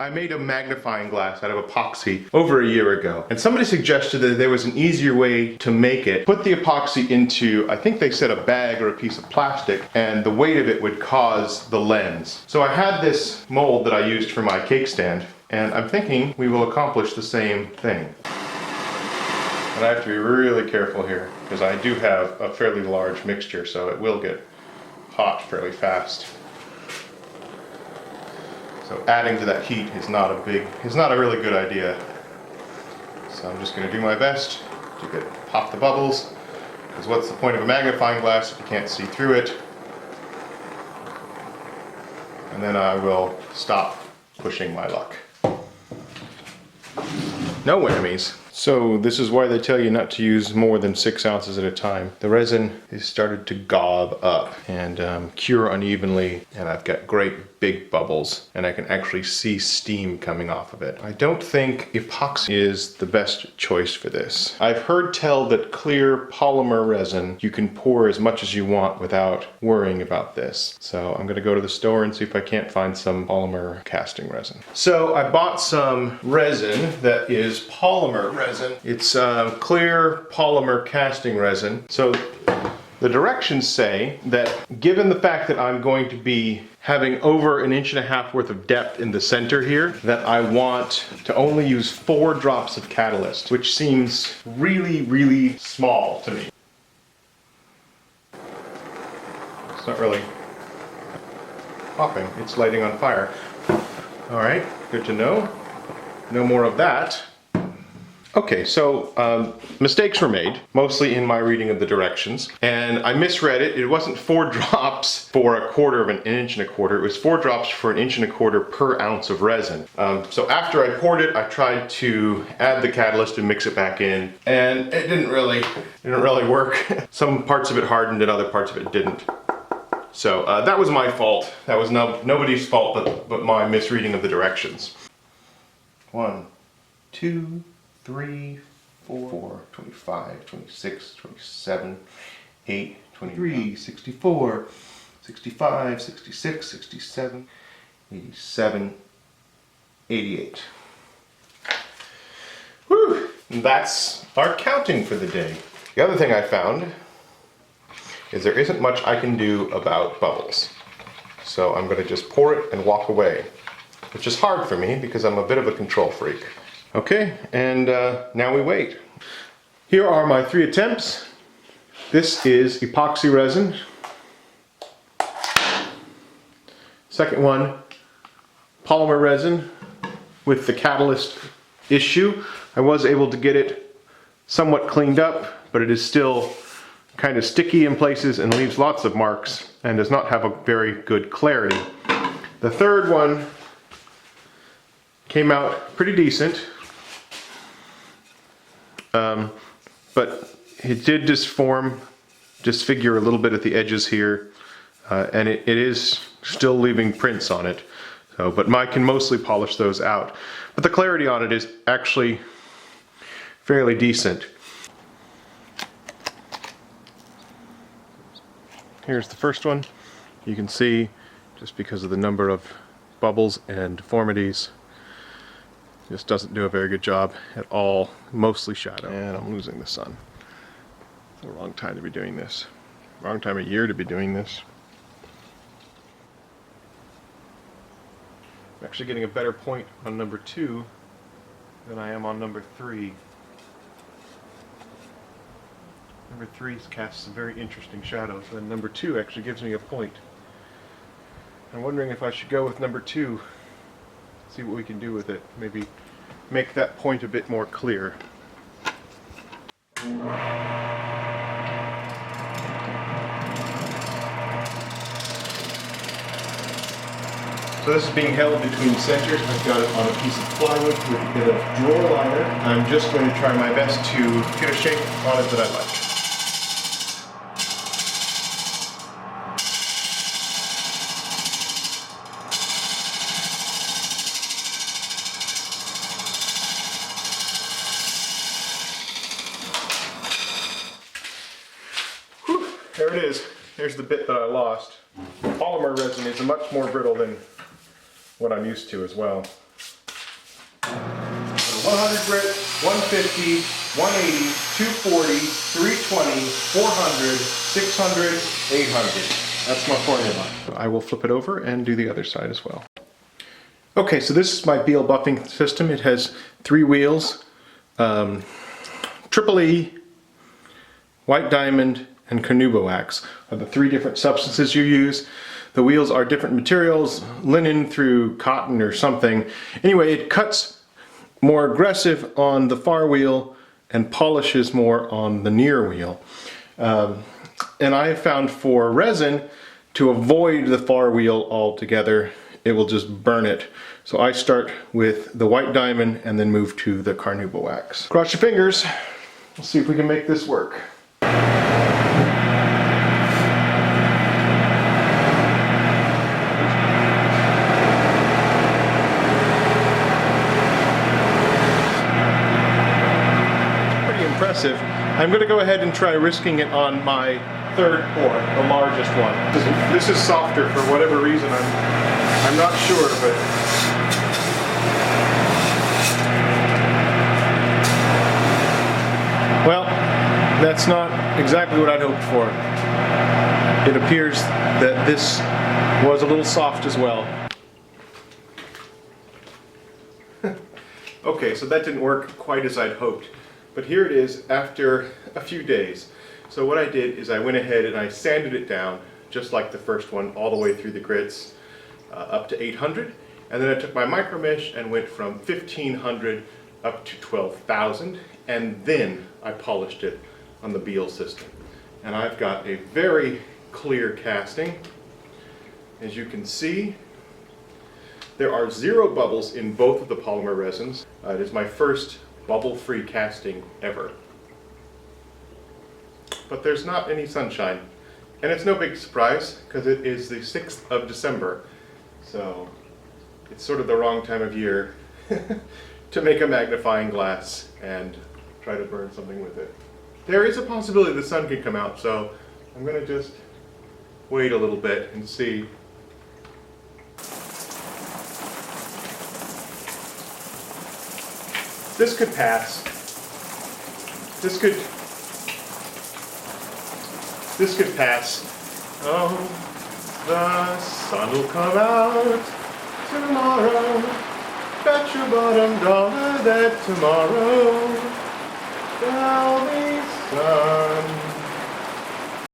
I made a magnifying glass out of epoxy over a year ago, and somebody suggested that there was an easier way to make it. Put the epoxy into, I think they said a bag or a piece of plastic, and the weight of it would cause the lens. So I had this mold that I used for my cake stand, and I'm thinking we will accomplish the same thing. And I have to be really careful here, because I do have a fairly large mixture, so it will get hot fairly fast. So adding to that heat is not a really good idea. So I'm just going to do my best to pop the bubbles, because what's the point of a magnifying glass if you can't see through it? And then I will stop pushing my luck. No whammies. So this is why they tell you not to use more than 6 ounces at a time. The resin has started to gob up and cure unevenly, and I've got great big bubbles, and I can actually see steam coming off of it. I don't think epoxy is the best choice for this. I've heard tell that clear polymer resin you can pour as much as you want without worrying about this. So I'm gonna go to the store and see if I can't find some polymer casting resin. So I bought some resin that is polymer resin. It's clear polymer casting resin. So the directions say that given the fact that I'm going to be having over 1.5 inches worth of depth in the center here, that I want to only use 4 drops of catalyst, which seems really, really small to me. It's not really popping, it's lighting on fire. All right, good to know. No more of that. Okay, so mistakes were made, mostly in my reading of the directions, and I misread it. It wasn't 4 drops for 1/4 of an inch and a quarter. It was 4 drops for 1 1/4 inches per ounce of resin. So after I poured it, I tried to add the catalyst and mix it back in, and it didn't really work. Some parts of it hardened and other parts of it didn't. So that was my fault. That was nobody's fault but my misreading of the directions. 1, 2, 3, 4, 25, 26, 27, 8, 23, 64, 65, 66, 67, 87, 88. Whew! And that's our counting for the day. The other thing I found is there isn't much I can do about bubbles. So I'm going to just pour it and walk away, which is hard for me because I'm a bit of a control freak. Okay, and now we wait. Here are my 3 attempts. This is epoxy resin. Second one, polymer resin with the catalyst issue. I was able to get it somewhat cleaned up, but it is still kind of sticky in places and leaves lots of marks and does not have a very good clarity. The third one came out pretty decent. But it did disfigure a little bit at the edges here, and it is still leaving prints on it. So, but I can mostly polish those out. But the clarity on it is actually fairly decent. Here's the first one. You can see, just because of the number of bubbles and deformities, this doesn't do a very good job at all, mostly shadow. And I'm losing the sun. It's the wrong time to be doing this. Wrong time of year to be doing this. I'm actually getting a better point on number 2 than I am on number 3. Number 3 casts some very interesting shadows, and number 2 actually gives me a point. I'm wondering if I should go with number 2. See what we can do with it. Maybe make that point a bit more clear. So this is being held between centers. I've got it on a piece of plywood with a bit of drawer liner. I'm just going to try my best to get a shape on it that I like. There it is. There's the bit that I lost. Polymer resin is much more brittle than what I'm used to as well. 100 grit, 150, 180, 240, 320, 400, 600, 800. That's my formula. I will flip it over and do the other side as well. Okay, so this is my Beal buffing system. It has 3 wheels, Triple E, White Diamond, and Carnauba Wax are the 3 different substances you use. The wheels are different materials, linen through cotton or something. Anyway, it cuts more aggressive on the far wheel and polishes more on the near wheel. And I have found for resin, to avoid the far wheel altogether, it will just burn it. So I start with the White Diamond and then move to the Carnauba Wax. Cross your fingers. We'll see if we can make this work. Impressive. I'm going to go ahead and try risking it on my 3rd pour, the largest one. This is softer for whatever reason. I'm not sure, but well, that's not exactly what I'd hoped for. It appears that this was a little soft as well. Okay, so that didn't work quite as I'd hoped. But here it is after a few days. So what I did is I went ahead and I sanded it down, just like the first one, all the way through the grits, up to 800. And then I took my micro mesh and went from 1500 up to 12,000. And then I polished it on the Beal system. And I've got a very clear casting. As you can see, there are 0 bubbles in both of the polymer resins. It is my first bubble-free casting ever. But there's not any sunshine. And it's no big surprise, because it is the 6th of December. So it's sort of the wrong time of year to make a magnifying glass and try to burn something with it. There is a possibility the sun could come out, so I'm going to just wait a little bit and see. This could pass. This could pass. Oh, the sun will come out tomorrow. Bet your bottom dollar that tomorrow there'll be sun.